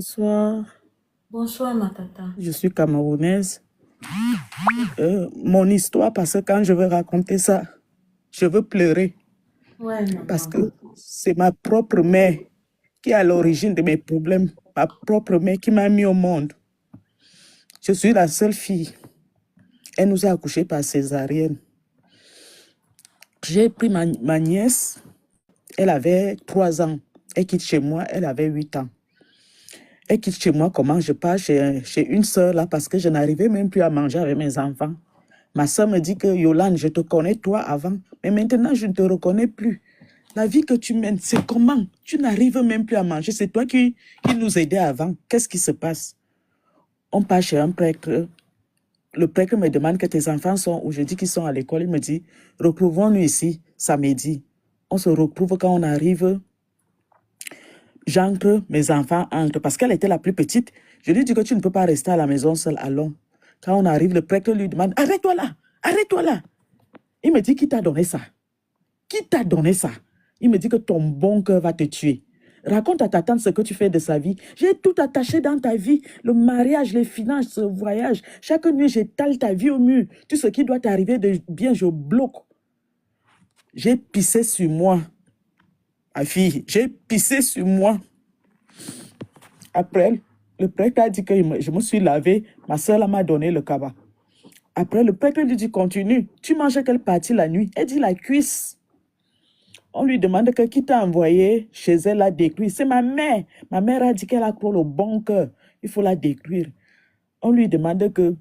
Bonsoir, Bonsoir, ma tata. je suis camerounaise. Mon histoire, parce que quand je veux raconter ça, je veux pleurer. Ouais, Parce maman. que c'est ma propre mère qui est à l'origine de mes problèmes. Ma propre mère qui m'a mis au monde. Je suis la seule fille. Elle nous a accouchés par césarienne. J'ai pris ma nièce. Elle avait 3 ans. Elle quitte chez moi, elle avait 8 ans. Elle quitte chez moi, comment je pars chez une sœur là, parce que je n'arrivais même plus à manger avec mes enfants. Ma soeur me dit que Yolande, je te connais toi avant, mais maintenant je ne te reconnais plus. La vie que tu mènes, c'est comment? Tu n'arrives même plus à manger. C'est toi qui nous aidais avant. Qu'est-ce qui se passe? On part chez un prêtre. Le prêtre me demande que tes enfants sont où. Je dis qu'ils sont à l'école. Il me dit, retrouvons-nous ici samedi. On se retrouve quand on arrive. J'entre, mes enfants entrent. Parce qu'elle était la plus petite. Je lui dis que tu ne peux pas rester à la maison seule. Allons. Quand on arrive, le prêtre lui demande, arrête-toi là, arrête-toi là. Il me dit, qui t'a donné ça? Qui t'a donné ça? Il me dit que ton bon cœur va te tuer. Raconte à ta tante ce que tu fais de sa vie. J'ai tout attaché dans ta vie. Le mariage, les finances, le voyage. Chaque nuit, j'étale ta vie au mur. Tout ce qui doit t'arriver de bien, je bloque. J'ai pissé sur moi. Ma fille, j'ai pissé sur moi. Après, le prêtre a dit que je me suis lavé. Ma soeur m'a donné le cabas. Après, le prêtre lui dit, continue. Tu manges quelle partie la nuit? Elle dit la cuisse. On lui demande que qui t'a envoyé chez elle la détruire. C'est ma mère. Ma mère a dit qu'elle a trop le bon cœur. Il faut la détruire. On lui demande que,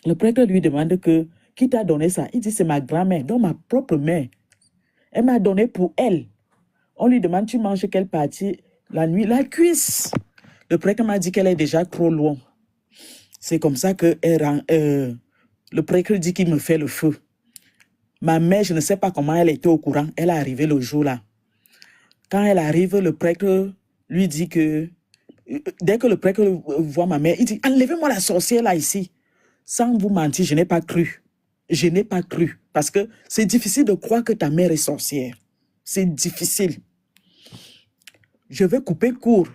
le prêtre lui demande que, qui t'a donné ça? Il dit, c'est ma grand-mère, donc ma propre mère. Elle m'a donné pour elle. On lui demande, tu manges quelle partie la nuit? La cuisse. Le prêtre m'a dit qu'elle est déjà trop loin. C'est comme ça que le prêtre dit qu'il me fait le feu. Ma mère, je ne sais pas comment elle était au courant. Elle est arrivée le jour-là. Quand elle arrive, le prêtre lui dit que, dès que le prêtre voit ma mère, il dit, enlevez-moi la sorcière là ici. Sans vous mentir, je n'ai pas cru. Je n'ai pas cru. Parce que c'est difficile de croire que ta mère est sorcière. C'est difficile. Je vais couper court.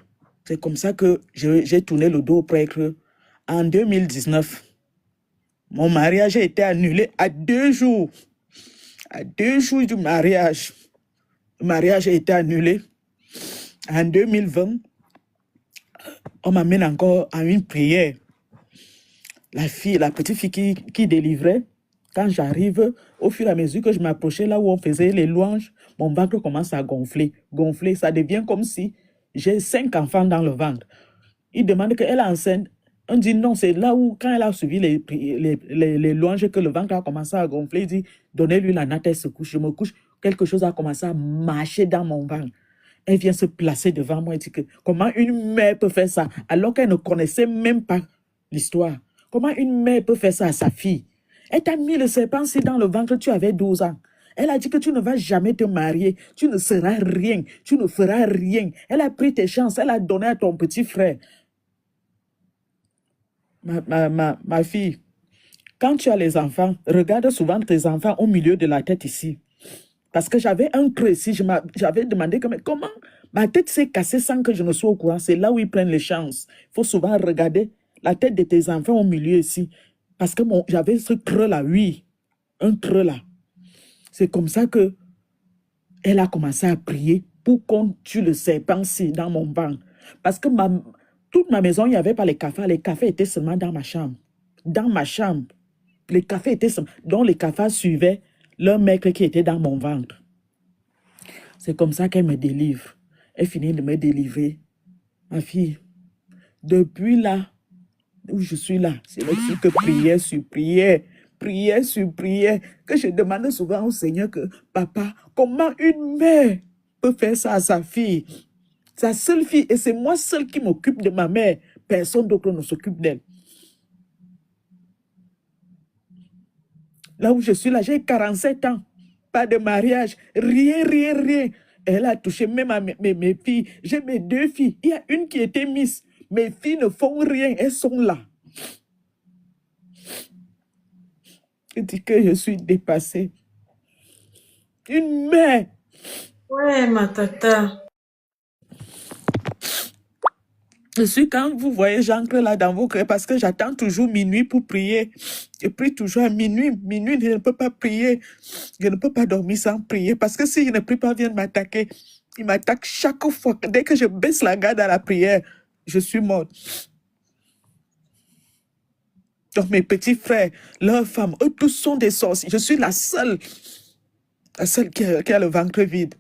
C'est comme ça que j'ai tourné le dos au prêtre. En 2019, mon mariage a été annulé à 2 jours. À 2 jours du mariage. Le mariage a été annulé. En 2020, on m'amène encore à une prière. La petite fille qui délivrait, quand j'arrive, au fur et à mesure que je m'approchais là où on faisait les louanges, mon ventre commence à gonfler. Gonfler, ça devient comme si j'ai 5 enfants dans le ventre. Il demande qu'elle est enceinte. On dit non, c'est là où, quand elle a suivi les louanges, que le ventre a commencé à gonfler. Il dit, donnez-lui la natte, elle se couche. Je me couche, quelque chose a commencé à marcher dans mon ventre. Elle vient se placer devant moi et dit que comment une mère peut faire ça alors qu'elle ne connaissait même pas l'histoire. Comment une mère peut faire ça à sa fille? Elle t'a mis le serpent si dans le ventre, tu avais 12 ans. Elle a dit que tu ne vas jamais te marier, tu ne seras rien, tu ne feras rien. Elle a pris tes chances, elle a donné à ton petit frère. Ma fille, quand tu as les enfants, regarde souvent tes enfants au milieu de la tête ici. Parce que j'avais un creux ici, j'avais demandé mais comment ma tête s'est cassée sans que je ne sois au courant. C'est là où ils prennent les chances. Il faut souvent regarder la tête de tes enfants au milieu ici. Parce que j'avais ce creux-là, oui, un creux là. C'est comme ça que elle a commencé à prier pour qu'on tue le serpent-ci dans mon ventre. Parce que toute ma maison, il n'y avait pas les cafards. Les cafards étaient seulement dans ma chambre. Dans ma chambre. Les cafards étaient seulement... Donc les cafards suivaient leur maître qui était dans mon ventre. C'est comme ça qu'elle me délivre. Elle finit de me délivrer. Ma fille, depuis là où je suis là, c'est là-dessus que prière sur prière, prière sur prière, que je demande souvent au Seigneur que, papa, comment une mère peut faire ça à sa fille? Sa seule fille, et c'est moi seule qui m'occupe de ma mère. Personne d'autre ne s'occupe d'elle. Là où je suis là, j'ai 47 ans. Pas de mariage, rien, rien, rien. Elle a touché même à mes filles. J'ai mes 2 filles. Il y a une qui était Miss. Mes filles ne font rien, elles sont là. Je dis que je suis dépassée. Une mère. Ouais, ma tata. Je suis, quand vous voyez, j'entre là dans vos cœurs parce que j'attends toujours minuit pour prier. Je prie toujours à minuit. Minuit, je ne peux pas prier. Je ne peux pas dormir sans prier parce que si je ne prie pas, viennent m'attaquer. Ils m'attaquent chaque fois. Dès que je baisse la garde à la prière, je suis morte. Donc mes petits frères, leurs femmes, eux tous sont des sorciers. Je suis la seule qui a le ventre vide.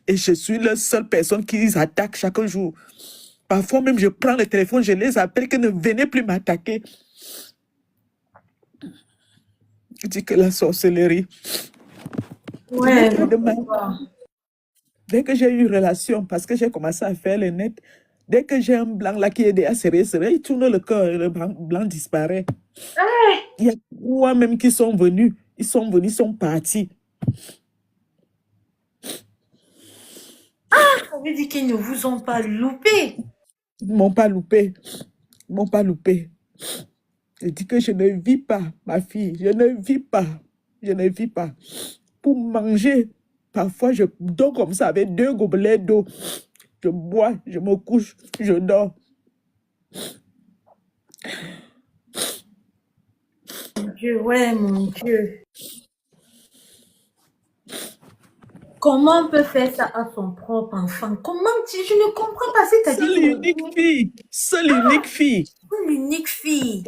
Et je suis la seule personne qui les attaque chaque jour. Parfois même, je prends le téléphone, je les appelle que ne venez plus m'attaquer. Je dis que la sorcellerie. Ouais, Depuis demain, dès que j'ai eu une relation, parce que j'ai commencé à faire le net, dès que j'ai un blanc là qui est déjà serré, il tourne le corps et le blanc disparaît. Il y a 3 même qui sont venus. Ils sont venus, ils sont partis. ça veut dire qu'ils ne vous ont pas loupé. Ils ne m'ont pas loupé. Ils ne m'ont pas loupé. Je dis que je ne vis pas, ma fille. Je ne vis pas. Je ne vis pas. Pour manger, parfois je dors comme ça avec 2 gobelets d'eau. Je bois, je me couche, je dors. Mon Dieu, ouais, mon Dieu. Comment on peut faire ça à son propre enfant? Comment je ne comprends pas. C'est-à-dire Seule que les unique fille. Seule unique fille. deux, l'unique fille.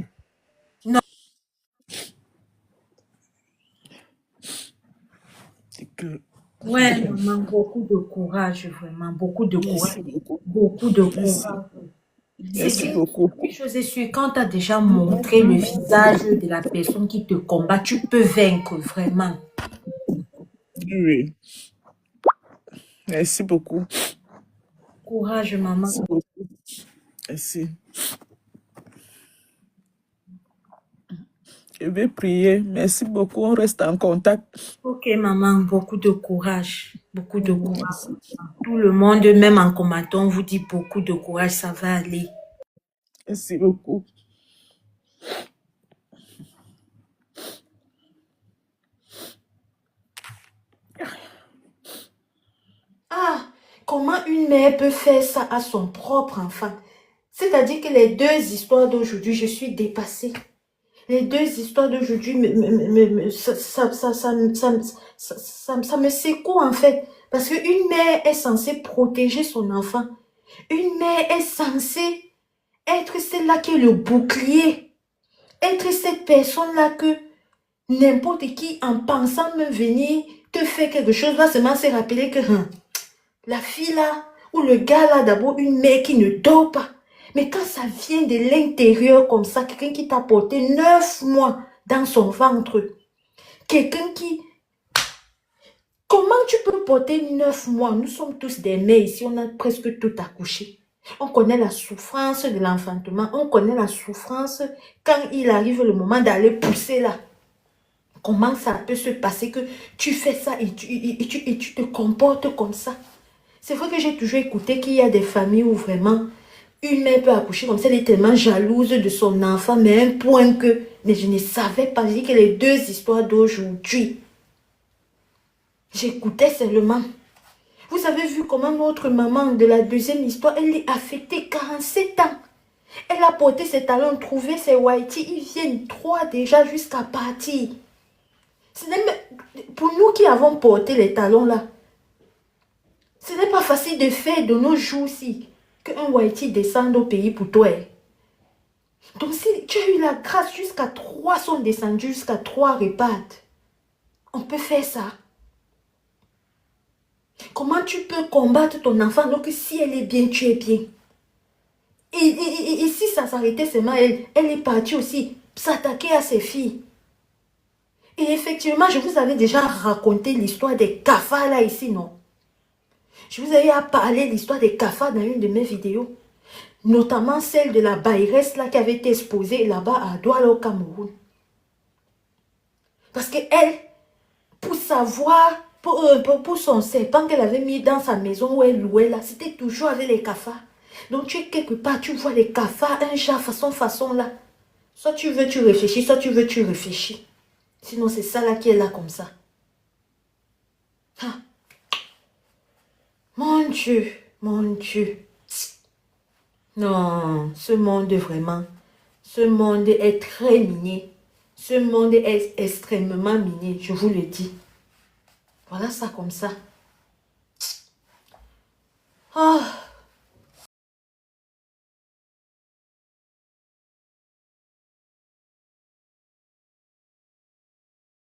C'est que... Ouais, maman, beaucoup de courage, vraiment, beaucoup de courage. Merci beaucoup. Beaucoup de Merci. courage. C'est Merci beaucoup. une chose est sûre, quand tu as déjà montré le visage de la personne qui te combat, tu peux vaincre, vraiment. Oui. Merci beaucoup. Courage, maman. Merci beaucoup. Merci. Je vais prier. Merci beaucoup. On reste en contact. Ok, maman, beaucoup de courage. Beaucoup de courage. Merci. Tout le monde, même en combattant, on vous dit beaucoup de courage, ça va aller. Merci beaucoup. Ah, comment une mère peut faire ça à son propre enfant? C'est-à-dire que les deux histoires d'aujourd'hui, je suis dépassée. Les deux histoires d'aujourd'hui, ça me secoue en fait. Parce qu'une mère est censée protéger son enfant. Une mère est censée être celle-là qui est le bouclier. Être cette personne-là que n'importe qui, en pensant me venir, te fait quelque chose, va seulement se rappeler que la fille là, ou le gars là, d'abord une mère qui ne dort pas. Mais quand ça vient de l'intérieur comme ça, quelqu'un qui t'a porté 9 mois dans son ventre, quelqu'un qui... Comment tu peux porter 9 mois? Nous sommes tous des mères ici, on a presque tout accouché. On connaît la souffrance de l'enfantement, on connaît la souffrance quand il arrive le moment d'aller pousser là. Comment ça peut se passer que tu fais ça et tu te comportes comme ça? C'est vrai que j'ai toujours écouté qu'il y a des familles où vraiment une mère peut accoucher comme ça, elle est tellement jalouse de son enfant, mais à un point que... Mais je ne savais pas, je dis que les deux histoires d'aujourd'hui, j'écoutais seulement. Vous avez vu comment notre maman de la deuxième histoire, elle est affectée 47 ans. Elle a porté ses talons, trouvé ses whitey, ils viennent 3 déjà jusqu'à partir. Pour nous qui avons porté les talons là, ce n'est pas facile de faire de nos jours-ci qu'un whitey descende au pays pour toi. Donc si tu as eu la grâce, jusqu'à 3 sont descendus, jusqu'à 3 repartent. On peut faire ça. Comment tu peux combattre ton enfant donc si elle est bien, tu es bien? Et si ça s'arrêtait seulement, elle est partie aussi s'attaquer à ses filles. Et effectivement, je vous avais déjà raconté l'histoire des cafards là ici, non? Je vous avais parlé de l'histoire des cafards dans une de mes vidéos. Notamment celle de la bailleresse là qui avait été exposée là-bas à Douala au Cameroun. Parce que elle, pour savoir, pour son serpent qu'elle avait mis dans sa maison où elle louait là, c'était toujours avec les cafards. Donc tu es quelque part, tu vois les cafards, un chat façon là. Soit tu veux, tu réfléchis, soit tu veux, tu réfléchis. Sinon c'est ça là qui est là comme ça. Ah. Mon Dieu, mon Dieu. Non, ce monde vraiment, ce monde est très minier. Ce monde est extrêmement minier, je vous le dis. Voilà ça comme ça. Ah.